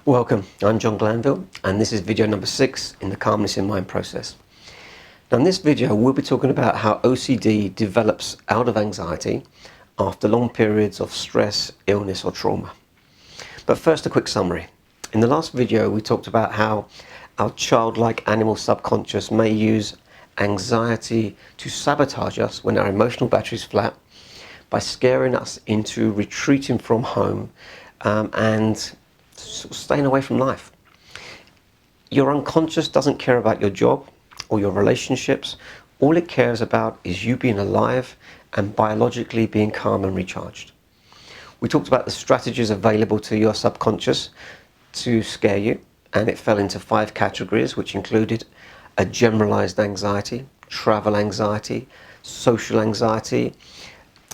Welcome, I'm John Glanville and this is video number 6 in the Calmness in Mind process. Now in this video we'll be talking about how OCD develops out of anxiety after long periods of stress, illness or trauma. But first a quick summary. In the last video we talked about how our childlike animal subconscious may use anxiety to sabotage us when our emotional battery is flat by scaring us into retreating from home and staying away from life. Your unconscious doesn't care about your job or your relationships. All it cares about is you being alive and biologically being calm and recharged. We talked about the strategies available to your subconscious to scare you, and it fell into 5 categories, which included a generalized anxiety, travel anxiety, social anxiety,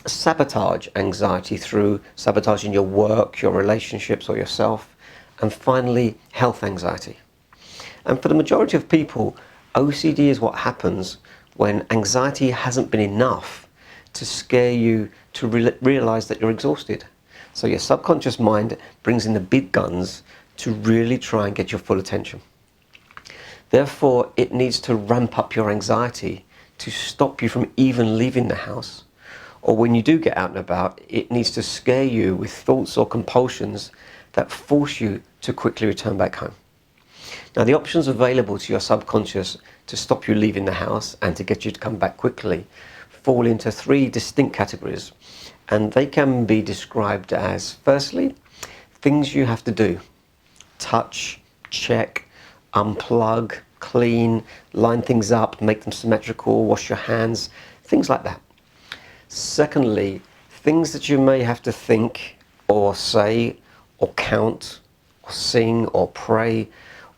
sabotage anxiety through sabotaging your work, your relationships or yourself, and finally health anxiety. And for the majority of people, OCD is what happens when anxiety hasn't been enough to scare you to realize that you're exhausted. So your subconscious mind brings in the big guns to really try and get your full attention. Therefore, it needs to ramp up your anxiety to stop you from even leaving the house. Or when you do get out and about, it needs to scare you with thoughts or compulsions that force you to quickly return back home. Now, the options available to your subconscious to stop you leaving the house and to get you to come back quickly fall into 3 distinct categories, and they can be described as, firstly, things you have to do: touch, check, unplug, clean, line things up, make them symmetrical, wash your hands, things like that. Secondly, things that you may have to think or say or count or sing or pray,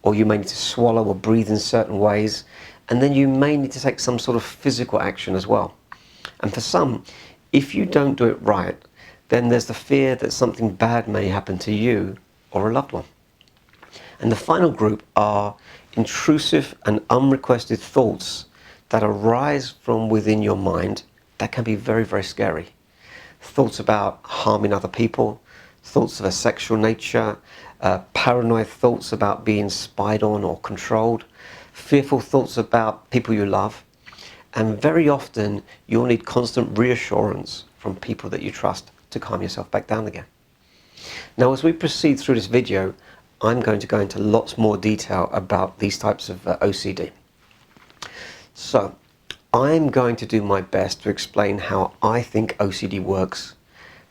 or you may need to swallow or breathe in certain ways, and then you may need to take some sort of physical action as well. And for some, if you don't do it right, then there's the fear that something bad may happen to you or a loved one. And the final group are intrusive and unrequested thoughts that arise from within your mind that can be very, very scary. Thoughts about harming other people, thoughts of a sexual nature, paranoid thoughts about being spied on or controlled, fearful thoughts about people you love, and very often you'll need constant reassurance from people that you trust to calm yourself back down again. Now, as we proceed through this video, I'm going to go into lots more detail about these types of OCD. So, I'm going to do my best to explain how I think OCD works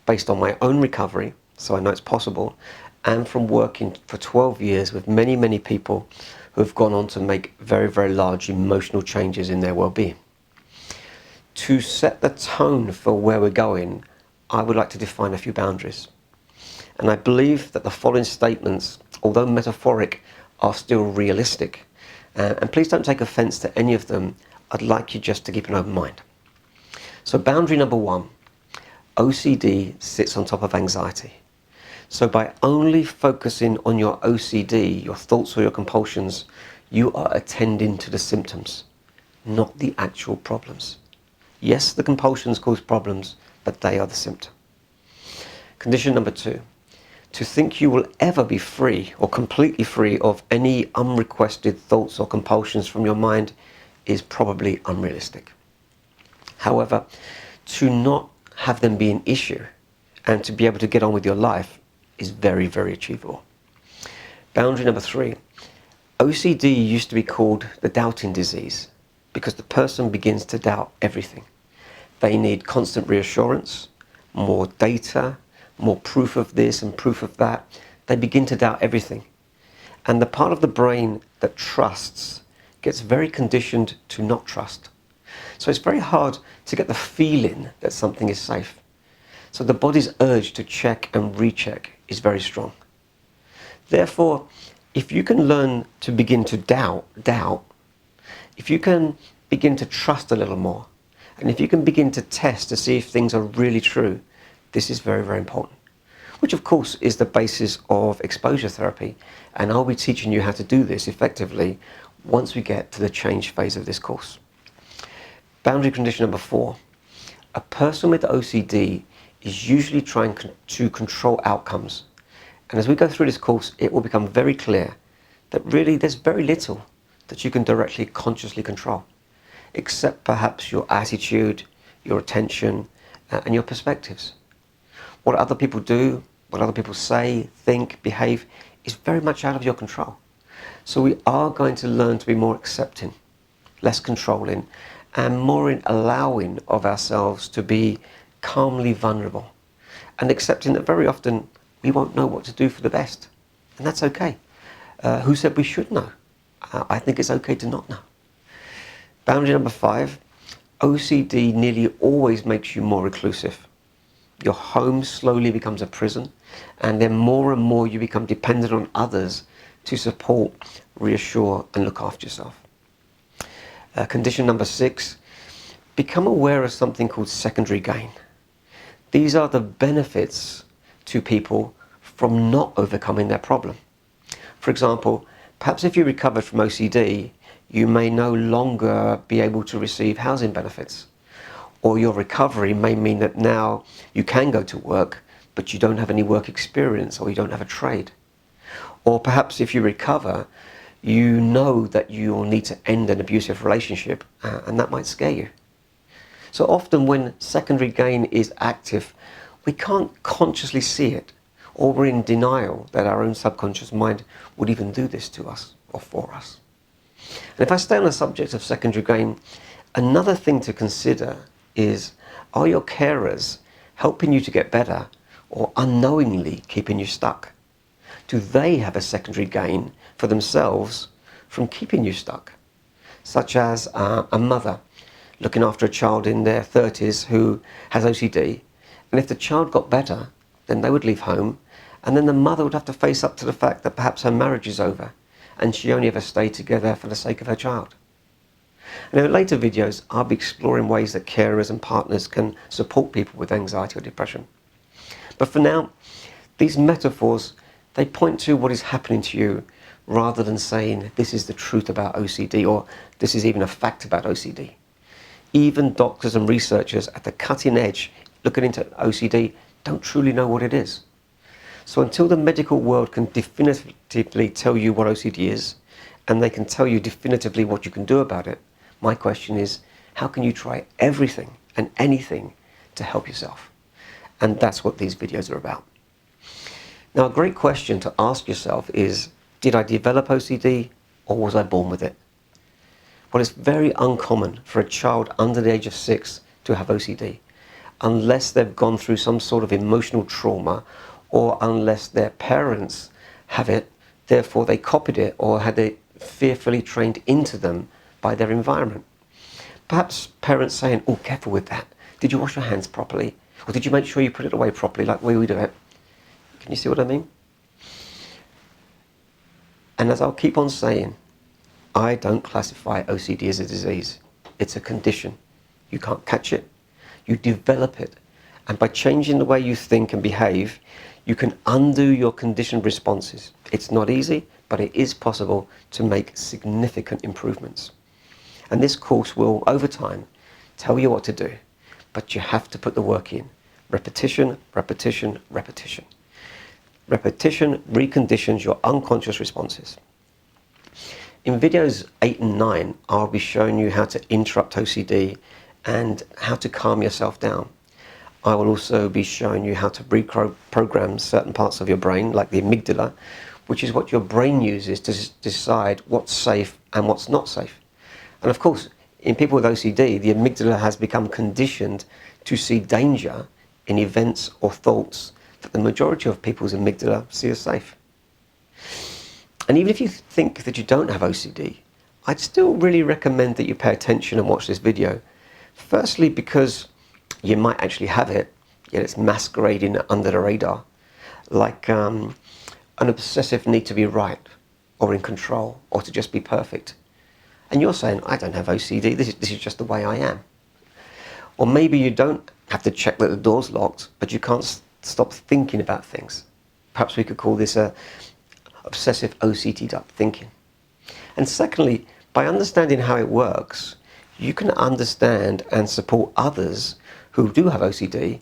based on my own recovery, so I know it's possible, and from working for 12 years with many, many people who have gone on to make very, very large emotional changes in their well-being. To set the tone for where we're going, I would like to define a few boundaries. And I believe that the following statements, although metaphoric, are still realistic. And please don't take offense to any of them. I'd like you just to keep an open mind. So boundary number 1, OCD sits on top of anxiety. So by only focusing on your OCD, your thoughts or your compulsions, you are attending to the symptoms, not the actual problems. Yes, the compulsions cause problems, but they are the symptom. Condition number 2, to think you will ever be free or completely free of any unrequested thoughts or compulsions from your mind is probably unrealistic. However, to not have them be an issue and to be able to get on with your life is very, very achievable. Boundary number 3, OCD used to be called the doubting disease because the person begins to doubt everything. They need constant reassurance, more data, more proof of this and proof of that. They begin to doubt everything. And the part of the brain that trusts gets very conditioned to not trust. So it's very hard to get the feeling that something is safe. So the body's urge to check and recheck is very strong. Therefore, if you can learn to begin to doubt, if you can begin to trust a little more, and if you can begin to test to see if things are really true, this is very, very important. Which of course is the basis of exposure therapy, and I'll be teaching you how to do this effectively once we get to the change phase of this course. Boundary condition number 4. A person with OCD is usually trying to control outcomes And as we go through this course, it will become very clear that really there's very little that you can directly consciously control, except perhaps your attitude, your attention, and your perspectives. What other people do, what other people say, think, behave, is very much out of your control. So we are going to learn to be more accepting, less controlling, and more in allowing of ourselves to be calmly vulnerable, and accepting that very often we won't know what to do for the best. And that's okay. Who said we should know? I think it's okay to not know. Boundary number 5, OCD nearly always makes you more reclusive. Your home slowly becomes a prison, and then more and more you become dependent on others to support, reassure, and look after yourself. Condition number 6, become aware of something called secondary gain. These are the benefits to people from not overcoming their problem. For example, perhaps if you recovered from OCD, you may no longer be able to receive housing benefits. Or your recovery may mean that now you can go to work, but you don't have any work experience, or you don't have a trade. Or perhaps if you recover, you know that you will need to end an abusive relationship, and that might scare you. So often when secondary gain is active, we can't consciously see it, or we're in denial that our own subconscious mind would even do this to us or for us. And if I stay on the subject of secondary gain, another thing to consider is, are your carers helping you to get better, or unknowingly keeping you stuck? Do they have a secondary gain for themselves from keeping you stuck? Such as a mother looking after a child in their 30s who has OCD, and if the child got better, then they would leave home, and then the mother would have to face up to the fact that perhaps her marriage is over and she only ever stayed together for the sake of her child. And in later videos, I'll be exploring ways that carers and partners can support people with anxiety or depression. But for now, these metaphors, they point to what is happening to you, rather than saying this is the truth about OCD, or this is even a fact about OCD. Even doctors and researchers at the cutting edge looking into OCD don't truly know what it is. So until the medical world can definitively tell you what OCD is, and they can tell you definitively what you can do about it, my question is, how can you try everything and anything to help yourself? And that's what these videos are about. Now, a great question to ask yourself is, did I develop OCD, or was I born with it? Well, it's very uncommon for a child under the age of 6 to have OCD, unless they've gone through some sort of emotional trauma, or unless their parents have it, therefore they copied it or had it fearfully trained into them by their environment. Perhaps parents saying, oh, careful with that. Did you wash your hands properly? Or did you make sure you put it away properly like we do it? Can you see what I mean? And as I'll keep on saying, I don't classify OCD as a disease. It's a condition. You can't catch it. You develop it. And by changing the way you think and behave, you can undo your conditioned responses. It's not easy, but it is possible to make significant improvements. And this course will, over time, tell you what to do, but you have to put the work in. Repetition, repetition, repetition. Repetition reconditions your unconscious responses. In videos 8 and 9, I'll be showing you how to interrupt OCD and how to calm yourself down. I will also be showing you how to reprogram certain parts of your brain, like the amygdala, which is what your brain uses to decide what's safe and what's not safe. And of course, in people with OCD, the amygdala has become conditioned to see danger in events or thoughts that the majority of people's amygdala see as safe. And even if you think that you don't have OCD, I'd still really recommend that you pay attention and watch this video. Firstly, because you might actually have it, yet it's masquerading under the radar, like an obsessive need to be right, or in control, or to just be perfect. And you're saying, I don't have OCD, this is just the way I am. Or maybe you don't have to check that the door's locked, but you can't stop thinking about things. Perhaps we could call this a obsessive OCD thinking. And secondly, by understanding how it works, you can understand and support others who do have OCD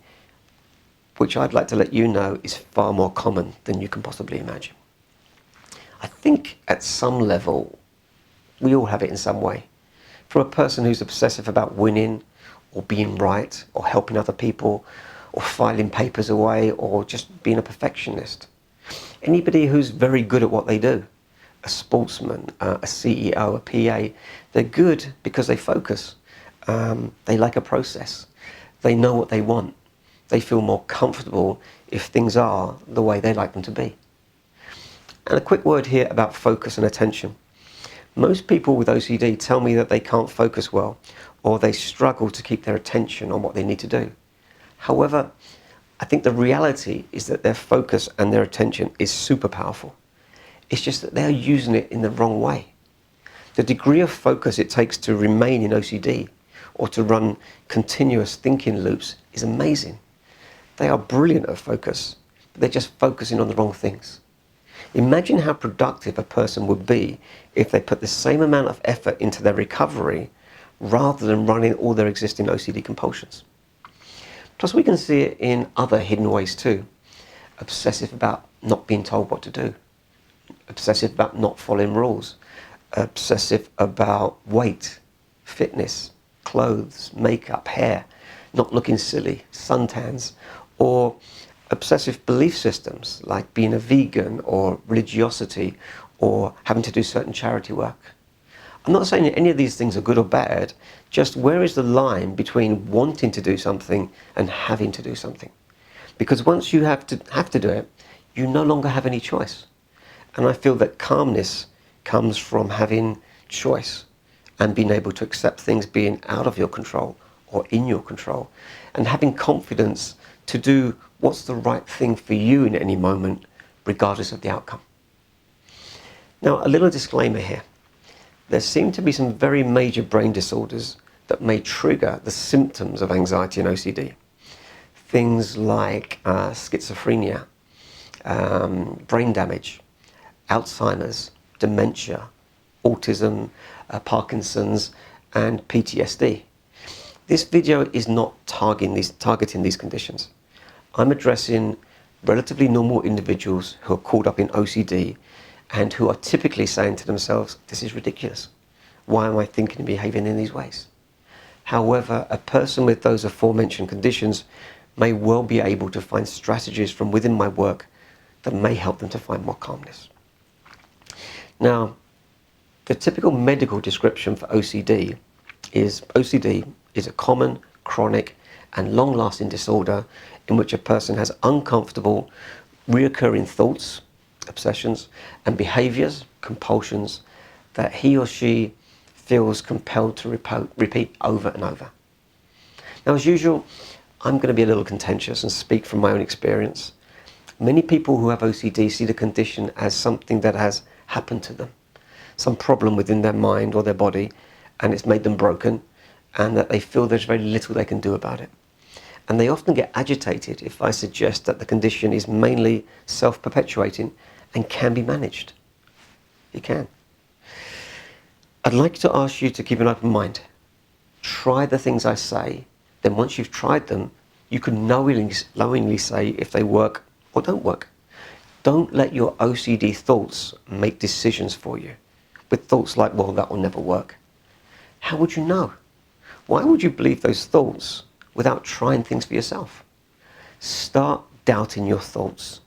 which I'd like to let you know is far more common than you can possibly imagine. I think at some level, we all have it in some way. From a person who's obsessive about winning, or being right, or helping other people, or filing papers away, or just being a perfectionist. Anybody who's very good at what they do, a sportsman, a CEO, a PA, they're good because they focus. They like a process. They know what they want. They feel more comfortable if things are the way they like them to be. And a quick word here about focus and attention. Most people with OCD tell me that they can't focus well, or they struggle to keep their attention on what they need to do. However, I think the reality is that their focus and their attention is super powerful. It's just that they're using it in the wrong way. The degree of focus it takes to remain in OCD or to run continuous thinking loops is amazing. They are brilliant at focus, but they're just focusing on the wrong things. Imagine how productive a person would be if they put the same amount of effort into their recovery rather than running all their existing OCD compulsions. Plus, we can see it in other hidden ways too. Obsessive about not being told what to do. Obsessive about not following rules. Obsessive about weight, fitness, clothes, makeup, hair, not looking silly, suntans, or obsessive belief systems like being a vegan or religiosity or having to do certain charity work. I'm not saying that any of these things are good or bad, just where is the line between wanting to do something and having to do something? Because once you have to do it, you no longer have any choice. And I feel that calmness comes from having choice and being able to accept things being out of your control or in your control, and having confidence to do what's the right thing for you in any moment, regardless of the outcome. Now, a little disclaimer here. There seem to be some very major brain disorders that may trigger the symptoms of anxiety and OCD. Things like schizophrenia, brain damage, Alzheimer's, dementia, autism, Parkinson's, and PTSD. This video is not targeting these conditions. I'm addressing relatively normal individuals who are caught up in OCD and who are typically saying to themselves, this is ridiculous. Why am I thinking and behaving in these ways? However, a person with those aforementioned conditions may well be able to find strategies from within my work that may help them to find more calmness. Now, the typical medical description for OCD is a common, chronic, and long-lasting disorder in which a person has uncomfortable, reoccurring thoughts, obsessions, and behaviours, compulsions, that he or she feels compelled to repeat over and over. Now, as usual, I'm going to be a little contentious and speak from my own experience. Many people who have OCD see the condition as something that has happened to them, some problem within their mind or their body, and it's made them broken, and that they feel there's very little they can do about it. And they often get agitated if I suggest that the condition is mainly self-perpetuating and can be managed. It can. I'd like to ask you to keep an open mind. Try the things I say, then once you've tried them, you can knowingly say if they work or don't work. Don't let your OCD thoughts make decisions for you, with thoughts like, well, that will never work. How would you know? Why would you believe those thoughts without trying things for yourself? Start doubting your thoughts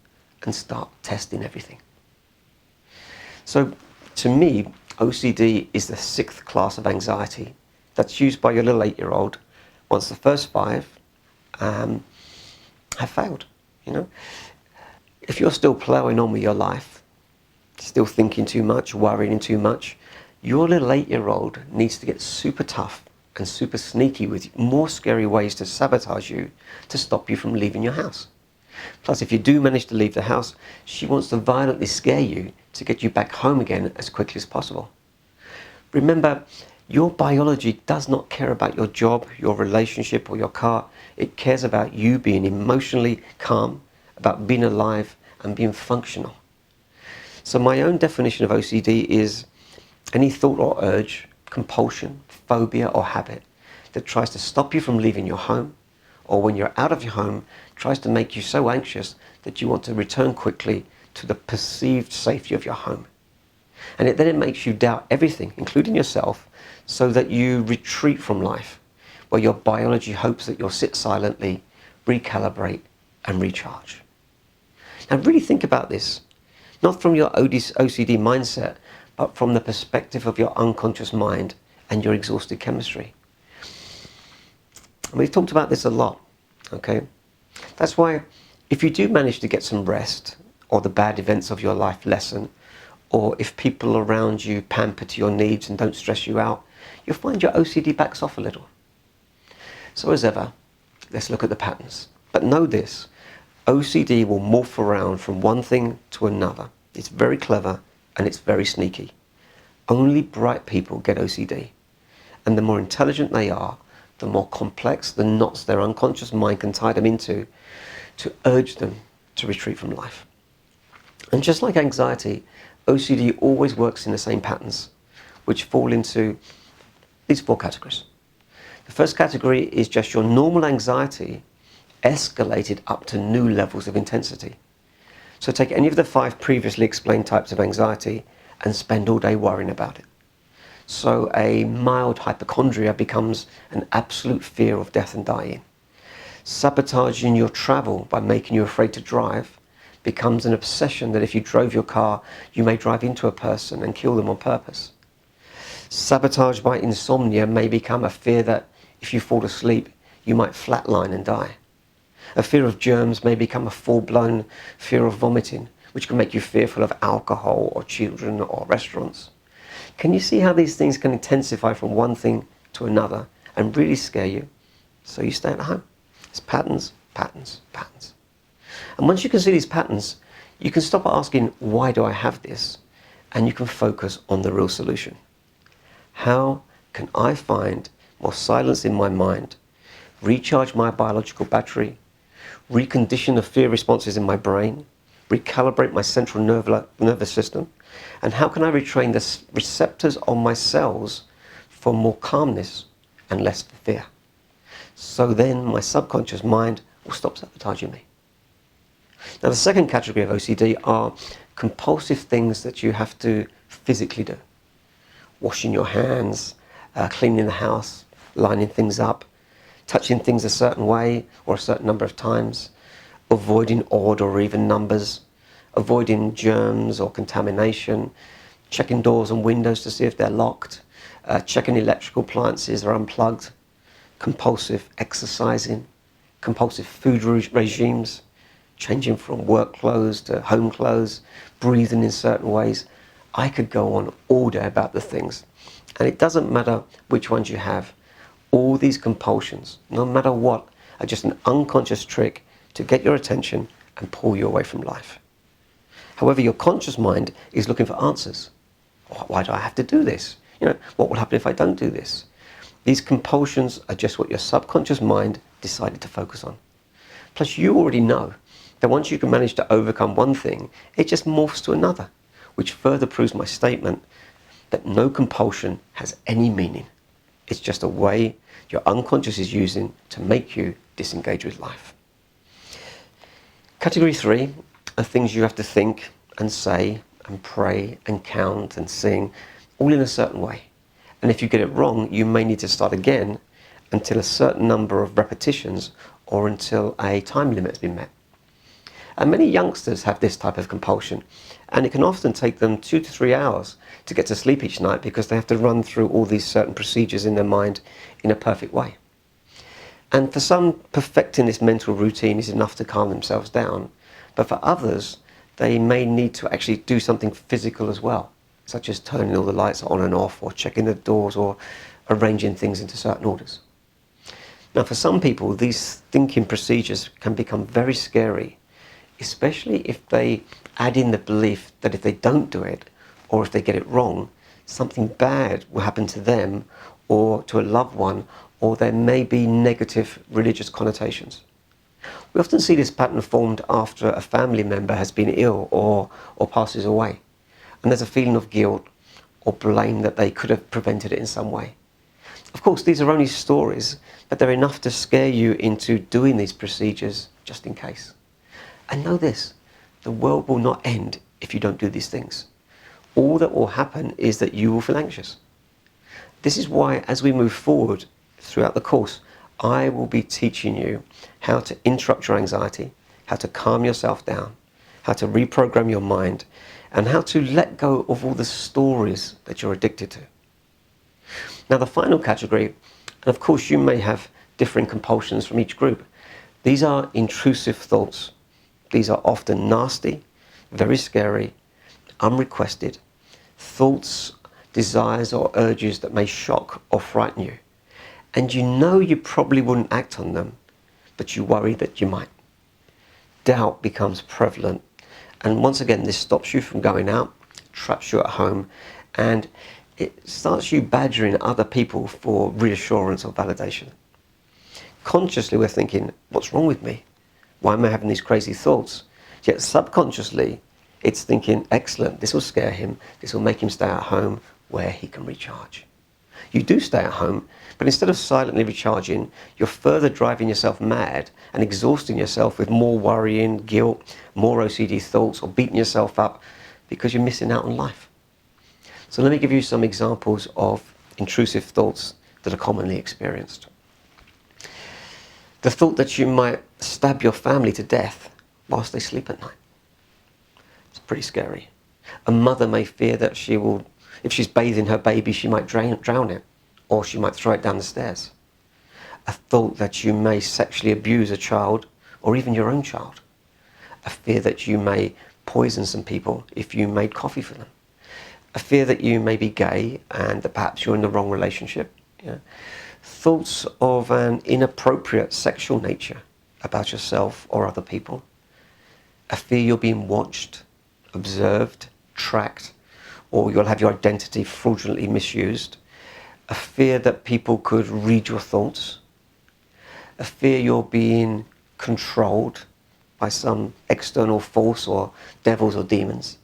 and start testing everything. So, to me, OCD is the 6th class of anxiety that's used by your little 8-year-old once the first 5 have failed. If you're still ploughing on with your life, still thinking too much, worrying too much, your little 8-year-old needs to get super tough and super sneaky with more scary ways to sabotage you to stop you from leaving your house. Plus, if you do manage to leave the house, she wants to violently scare you to get you back home again as quickly as possible. Remember, your biology does not care about your job, your relationship, or your car. It cares about you being emotionally calm, about being alive and being functional. So my own definition of OCD is any thought or urge, compulsion, phobia or habit that tries to stop you from leaving your home or when you're out of your home, tries to make you so anxious that you want to return quickly to the perceived safety of your home. And then it makes you doubt everything, including yourself, so that you retreat from life, where your biology hopes that you'll sit silently, recalibrate, and recharge. Now really think about this, not from your OCD mindset, but from the perspective of your unconscious mind and your exhausted chemistry. And we've talked about this a lot, okay? That's why if you do manage to get some rest, or the bad events of your life lessen, or if people around you pamper to your needs and don't stress you out, you'll find your OCD backs off a little. So as ever, let's look at the patterns. But know this, OCD will morph around from one thing to another. It's very clever and it's very sneaky. Only bright people get OCD. And the more intelligent they are, the more complex the knots their unconscious mind can tie them into to urge them to retreat from life. And just like anxiety, OCD always works in the same patterns, which fall into these 4 categories. The first category is just your normal anxiety escalated up to new levels of intensity. So take any of the 5 previously explained types of anxiety and spend all day worrying about it. So a mild hypochondria becomes an absolute fear of death and dying. Sabotaging your travel by making you afraid to drive becomes an obsession that if you drove your car, you may drive into a person and kill them on purpose. Sabotage by insomnia may become a fear that if you fall asleep, you might flatline and die. A fear of germs may become a full-blown fear of vomiting, which can make you fearful of alcohol or children or restaurants. Can you see how these things can intensify from one thing to another and really scare you? So you stay at home. It's patterns, patterns, patterns. And once you can see these patterns, you can stop asking, why do I have this? And you can focus on the real solution. How can I find more silence in my mind, recharge my biological battery, recondition the fear responses in my brain, recalibrate my central nervous system, and how can I retrain the receptors on my cells for more calmness and less fear? So then my subconscious mind will stop sabotaging me. Now the second category of OCD are compulsive things that you have to physically do. Washing your hands, cleaning the house, lining things up, touching things a certain way or a certain number of times, avoiding odd or even numbers, avoiding germs or contamination, checking doors and windows to see if they're locked, checking electrical appliances are unplugged, compulsive exercising, compulsive food regimes, changing from work clothes to home clothes, breathing in certain ways. I could go on all day about the things. And it doesn't matter which ones you have. All these compulsions, no matter what, are just an unconscious trick to get your attention and pull you away from life. However, your conscious mind is looking for answers. Why do I have to do this? What will happen if I don't do this? These compulsions are just what your subconscious mind decided to focus on. Plus, you already know that once you can manage to overcome one thing, it just morphs to another, which further proves my statement that no compulsion has any meaning. It's just a way your unconscious is using to make you disengage with life. Category 3 are things you have to think and say and pray and count and sing, all in a certain way. And if you get it wrong, you may need to start again until a certain number of repetitions or until a time limit has been met. And many youngsters have this type of compulsion, and it can often take them 2 to 3 hours to get to sleep each night because they have to run through all these certain procedures in their mind in a perfect way. And for some, perfecting this mental routine is enough to calm themselves down, but for others, they may need to actually do something physical as well, such as turning all the lights on and off, or checking the doors, or arranging things into certain orders. Now, for some people, these thinking procedures can become very scary, especially if they add in the belief that if they don't do it, or if they get it wrong, something bad will happen to them or to a loved one, or there may be negative religious connotations. We often see this pattern formed after a family member has been ill or passes away, and there's a feeling of guilt or blame that they could have prevented it in some way. Of course, these are only stories, but they're enough to scare you into doing these procedures just in case. And know this, the world will not end if you don't do these things. All that will happen is that you will feel anxious. This is why, as we move forward throughout the course, I will be teaching you how to interrupt your anxiety, how to calm yourself down, how to reprogram your mind, and how to let go of all the stories that you're addicted to. Now, the final category, and of course you may have differing compulsions from each group, these are intrusive thoughts. These are often nasty, very scary, unrequested thoughts, desires or urges that may shock or frighten you. And you know you probably wouldn't act on them, but you worry that you might. Doubt becomes prevalent, and once again this stops you from going out, traps you at home, and it starts you badgering other people for reassurance or validation. Consciously we're thinking, what's wrong with me? Why am I having these crazy thoughts? Yet subconsciously it's thinking, excellent, this will scare him, this will make him stay at home where he can recharge. You do stay at home, but instead of silently recharging, you're further driving yourself mad and exhausting yourself with more worrying, guilt, more OCD thoughts, or beating yourself up because you're missing out on life. So let me give you some examples of intrusive thoughts that are commonly experienced. The thought that you might stab your family to death whilst they sleep at night. It's pretty scary. A mother may fear that if she's bathing her baby, she might drown it, or she might throw it down the stairs. A thought that you may sexually abuse a child, or even your own child. A fear that you may poison some people if you made coffee for them. A fear that you may be gay and that perhaps you're in the wrong relationship. Thoughts of an inappropriate sexual nature about yourself or other people. A fear you're being watched, observed, tracked, or you'll have your identity fraudulently misused. A fear that people could read your thoughts. A fear you're being controlled by some external force or devils or demons.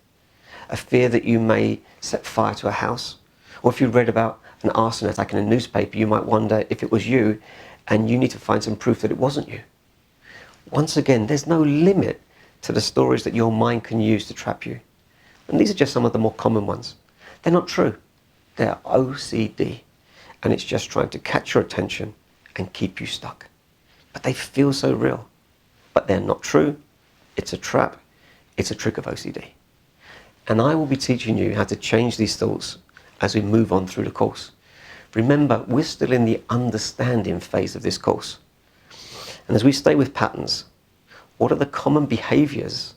A fear that you may set fire to a house. Or if you read about an arson attack in a newspaper, you might wonder if it was you and you need to find some proof that it wasn't you. Once again, there's no limit to the stories that your mind can use to trap you. And these are just some of the more common ones. They're not true. They're OCD. And it's just trying to catch your attention and keep you stuck. But they feel so real. But they're not true. It's a trap. It's a trick of OCD. And I will be teaching you how to change these thoughts as we move on through the course. Remember, we're still in the understanding phase of this course. And as we stay with patterns, what are the common behaviours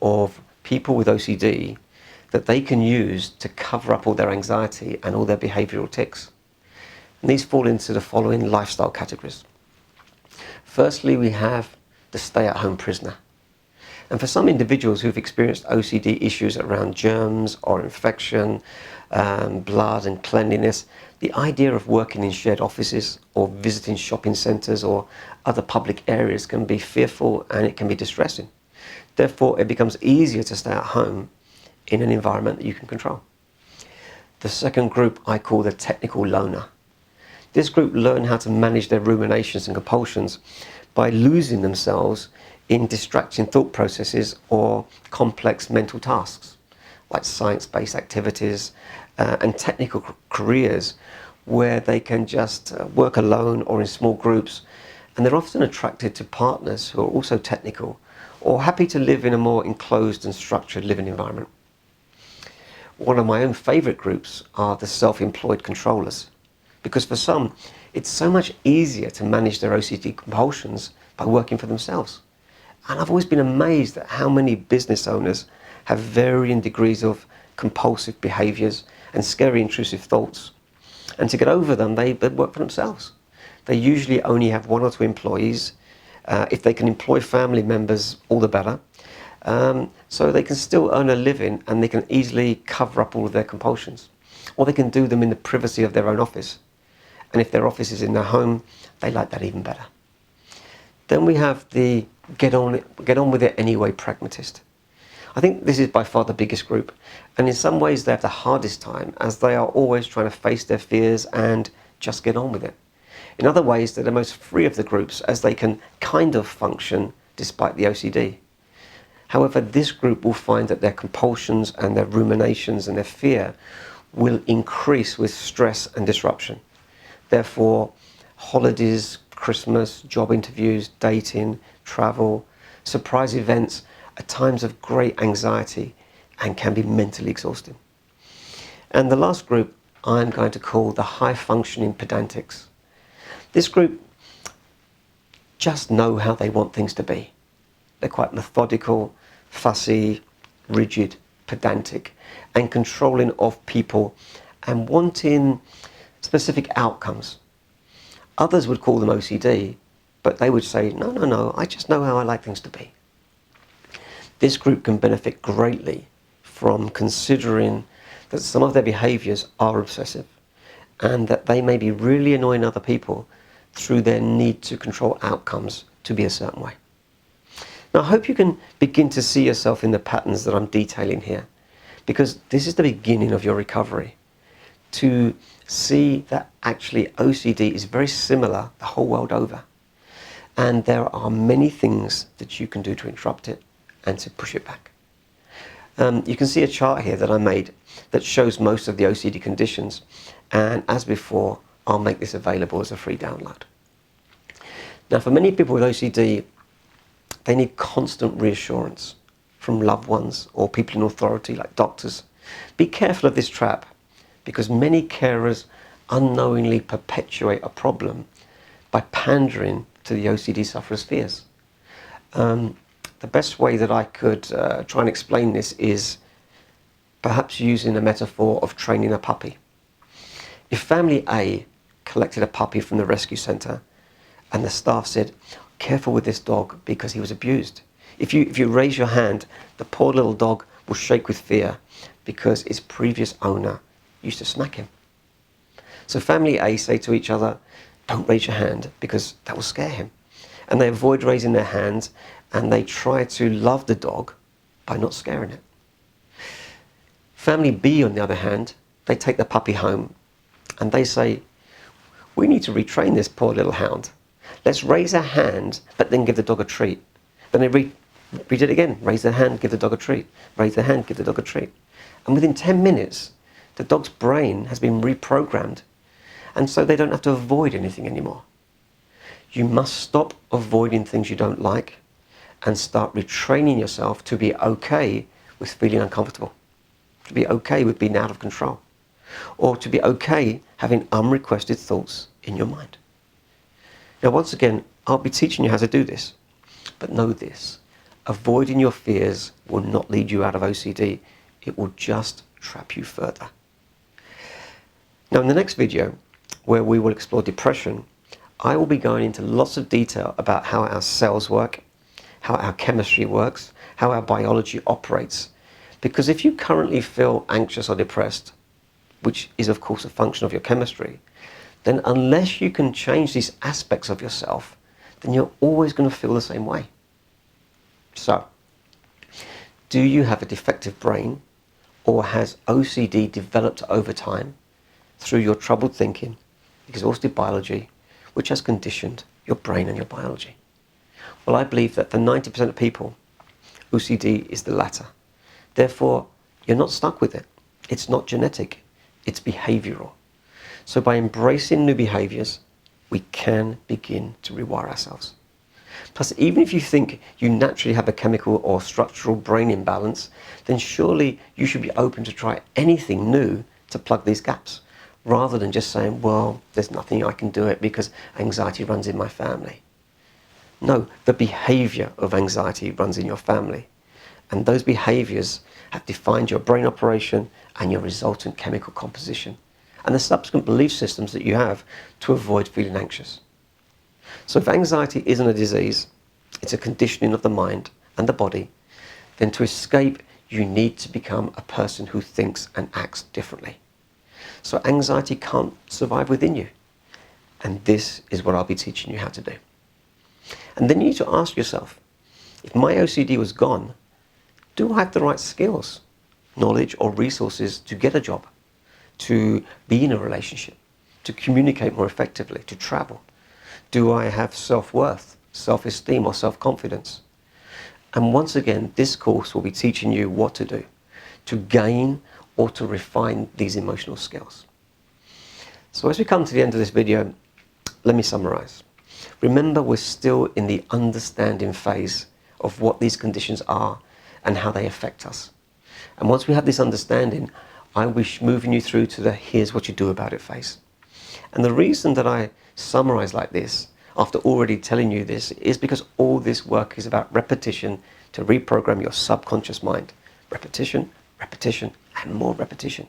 of people with OCD that they can use to cover up all their anxiety and all their behavioural tics? And these fall into the following lifestyle categories. Firstly, we have the stay-at-home prisoner. And for some individuals who've experienced OCD issues around germs or infection, blood and cleanliness, the idea of working in shared offices or visiting shopping centres or other public areas can be fearful and it can be distressing. Therefore, it becomes easier to stay at home in an environment that you can control. The second group I call the technical loner. This group learn how to manage their ruminations and compulsions by losing themselves in distracting thought processes or complex mental tasks, like science-based activities and technical careers where they can just work alone or in small groups. And they're often attracted to partners who are also technical or happy to live in a more enclosed and structured living environment. One of my own favourite groups are the self-employed controllers, because for some, it's so much easier to manage their OCD compulsions by working for themselves. And I've always been amazed at how many business owners have varying degrees of compulsive behaviours and scary intrusive thoughts. And to get over them, they work for themselves. They usually only have 1 or 2 employees. If they can employ family members, all the better. So they can still earn a living and they can easily cover up all of their compulsions. Or they can do them in the privacy of their own office. And if their office is in their home, they like that even better. Then we have the get on with it anyway pragmatist. I think this is by far the biggest group, and in some ways they have the hardest time as they are always trying to face their fears and just get on with it. In other ways, they're the most free of the groups, as they can kind of function despite the OCD. However, this group will find that their compulsions and their ruminations and their fear will increase with stress and disruption. Therefore, holidays, Christmas, job interviews, dating, travel, surprise events are times of great anxiety and can be mentally exhausting. And the last group I'm going to call the high-functioning pedantics. This group just know how they want things to be. They're quite methodical, fussy, rigid, pedantic, and controlling of people and wanting specific outcomes. Others would call them OCD, but they would say, no, I just know how I like things to be. This group can benefit greatly from considering that some of their behaviours are obsessive and that they may be really annoying other people through their need to control outcomes to be a certain way. Now, I hope you can begin to see yourself in the patterns that I'm detailing here, because this is the beginning of your recovery. To see that actually OCD is very similar the whole world over. And there are many things that you can do to interrupt it and to push it back. You can see a chart here that I made that shows most of the OCD conditions. And as before, I'll make this available as a free download. Now, for many people with OCD, they need constant reassurance from loved ones or people in authority like doctors. Be careful of this trap, because many carers unknowingly perpetuate a problem by pandering to the OCD sufferer's fears. The best way that I could try and explain this is perhaps using a metaphor of training a puppy. If family A collected a puppy from the rescue centre and the staff said, "Careful with this dog because he was abused." If you raise your hand, the poor little dog will shake with fear because its previous owner used to smack him. So family A say to each other, "Don't raise your hand because that will scare him." And they avoid raising their hands and they try to love the dog by not scaring it. Family B, on the other hand, they take the puppy home and they say, "We need to retrain this poor little hound. Let's raise our hand, but then give the dog a treat." Then they read it again. Raise their hand, give the dog a treat. Raise their hand, give the dog a treat. And within 10 minutes, the dog's brain has been reprogrammed. And so they don't have to avoid anything anymore. You must stop avoiding things you don't like and start retraining yourself to be okay with feeling uncomfortable, to be okay with being out of control, or to be okay having unrequested thoughts in your mind. Now, once again, I'll be teaching you how to do this, but know this: avoiding your fears will not lead you out of OCD. It will just trap you further. Now, in the next video, where we will explore depression, I will be going into lots of detail about how our cells work, how our chemistry works, how our biology operates. Because if you currently feel anxious or depressed, which is of course a function of your chemistry, then unless you can change these aspects of yourself, then you're always going to feel the same way. So, do you have a defective brain, or has OCD developed over time through your troubled thinking, exhausted biology, which has conditioned your brain and your biology? Well, I believe that for 90% of people, OCD is the latter. Therefore, you're not stuck with it. It's not genetic, it's behavioural. So by embracing new behaviours, we can begin to rewire ourselves. Plus, even if you think you naturally have a chemical or structural brain imbalance, then surely you should be open to try anything new to plug these gaps, rather than just saying, well, there's nothing I can do it because anxiety runs in my family. No, the behaviour of anxiety runs in your family. And those behaviours have defined your brain operation and your resultant chemical composition, and the subsequent belief systems that you have to avoid feeling anxious. So if anxiety isn't a disease, it's a conditioning of the mind and the body, then to escape, you need to become a person who thinks and acts differently. So anxiety can't survive within you. And this is what I'll be teaching you how to do. And then you need to ask yourself, if my OCD was gone, do I have the right skills, knowledge or resources to get a job, to be in a relationship, to communicate more effectively, to travel? Do I have self-worth, self-esteem or self-confidence? And once again, this course will be teaching you what to do to gain or to refine these emotional skills. So as we come to the end of this video, let me summarize. Remember, we're still in the understanding phase of what these conditions are and how they affect us. And once we have this understanding, I wish moving you through to the here's what you do about it phase. And the reason that I summarize like this, after already telling you this, is because all this work is about repetition to reprogram your subconscious mind. Repetition, repetition, and more repetition.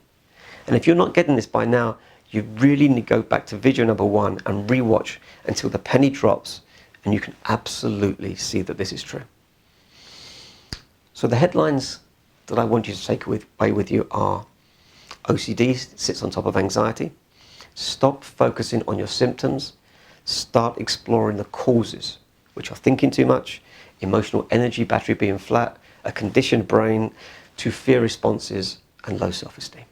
And if you're not getting this by now, you really need to go back to video number 1 and rewatch until the penny drops and you can absolutely see that this is true. So the headlines that I want you to take away with you are: OCD sits on top of anxiety. Stop focusing on your symptoms. Start exploring the causes, which are thinking too much, emotional energy battery being flat, a conditioned brain, to fear responses, and low self-esteem.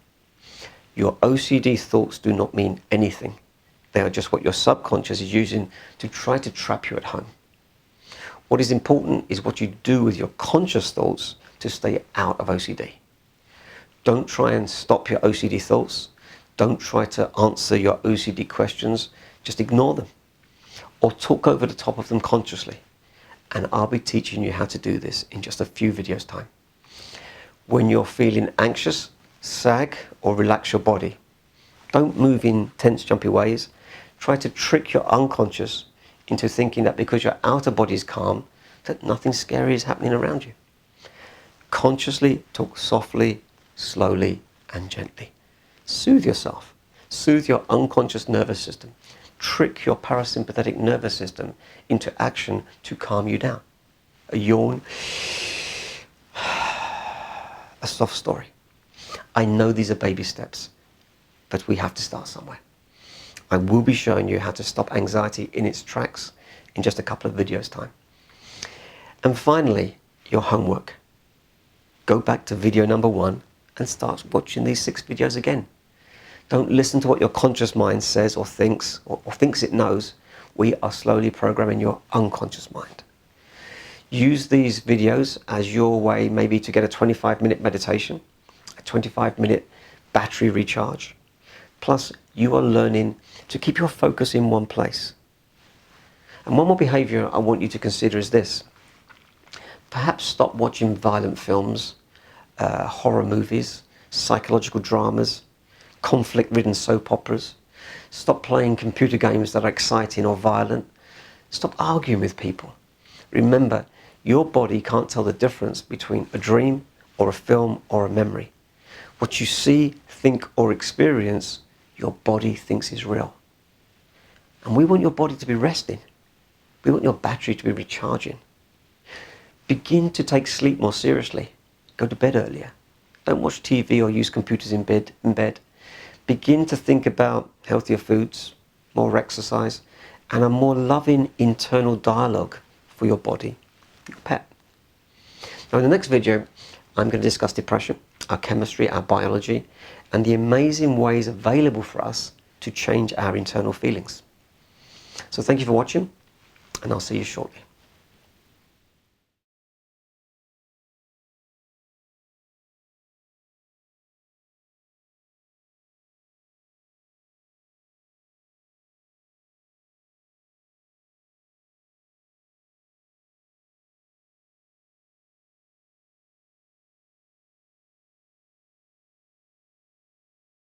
Your OCD thoughts do not mean anything. They are just what your subconscious is using to try to trap you at home. What is important is what you do with your conscious thoughts to stay out of OCD. Don't try and stop your OCD thoughts. Don't try to answer your OCD questions. Just ignore them or talk over the top of them consciously. And I'll be teaching you how to do this in just a few videos time. When you're feeling anxious, sag or relax your body. Don't move in tense, jumpy ways. Try to trick your unconscious into thinking that because your outer body is calm, that nothing scary is happening around you. Consciously talk softly, slowly, and gently. Soothe yourself. Soothe your unconscious nervous system. Trick your parasympathetic nervous system into action to calm you down. A yawn, a soft story. I know these are baby steps, but we have to start somewhere. I will be showing you how to stop anxiety in its tracks in just a couple of videos time. And finally, your homework. Go back to video number 1 and start watching these 6 videos again. Don't listen to what your conscious mind says or thinks it knows. We are slowly programming your unconscious mind. Use these videos as your way maybe to get a 25-minute meditation, a 25-minute battery recharge. Plus, you are learning to keep your focus in one place. And one more behaviour I want you to consider is this. Perhaps stop watching violent films, horror movies, psychological dramas, conflict-ridden soap operas. Stop playing computer games that are exciting or violent. Stop arguing with people. Remember, your body can't tell the difference between a dream or a film or a memory. What you see, think or experience, your body thinks is real. And we want your body to be resting. We want your battery to be recharging. Begin to take sleep more seriously. Go to bed earlier. Don't watch TV or use computers in bed. Begin to think about healthier foods, more exercise, and a more loving internal dialogue for your body, your pet. Now in the next video, I'm going to discuss depression, our chemistry, our biology, and the amazing ways available for us to change our internal feelings. So thank you for watching, and I'll see you shortly.